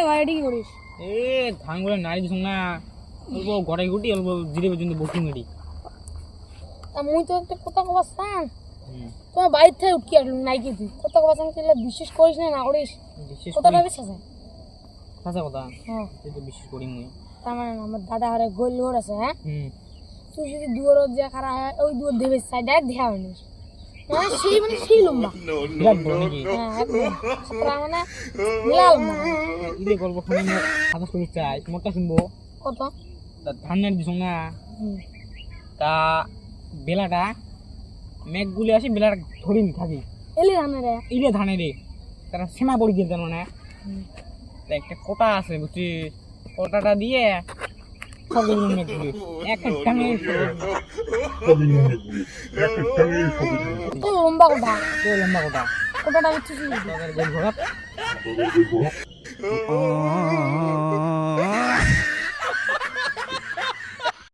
ভাই ঠিক করিস এ ধান গুলো নাড়ি দিছ না অল্প গড়াই গুটি অল্প জিরে পর্যন্ত বসি মেরি তা মুই তো একটা কথা কবাস্তাম তোমার বাড়ির থেকে উঠকি আসলো নাই কি তুই কথা কবাস্তাম তাহলে বিশ্বাস করিস না করিস বিশেষ কথাটা বিশ্বাস আছে কাঁচা কথা হ্যাঁ তুই তো বিশ্বাস করি মুই তার মানে আমার দাদা হারে গোল লোড আছে হ্যাঁ হুম তুই যদি দুয়ার যে খারা হয় ওই দুয়ার দেবে সাইড ডাইরেক্ট দেখা হয়নি মানে সেই লম্বা বিরাট বড় নাকি হ্যাঁ একদম তার মানে মেলা লম্বা ইলে গল্প শুনে মোর হাতে শুনি চাই মোরটা শুনবো কত তা ধান নাড়ি দিছ না হুম। তা বেলাটা মেঘগুলি আসি বেলাটা ধরিন থাকি এলি ধানে রে ইলে ধানে রে তারা সেমা পড়ি গিয়ে তার মানে তা একটা কোটা আছে বুঝছি কোটাটা দিয়ে সবগুলো মেঘগুলি এক এক টানে তো লম্বা কথা লম্বা কোটা কোটাটা বিচ্ছিস তাদের গোল ঘোরা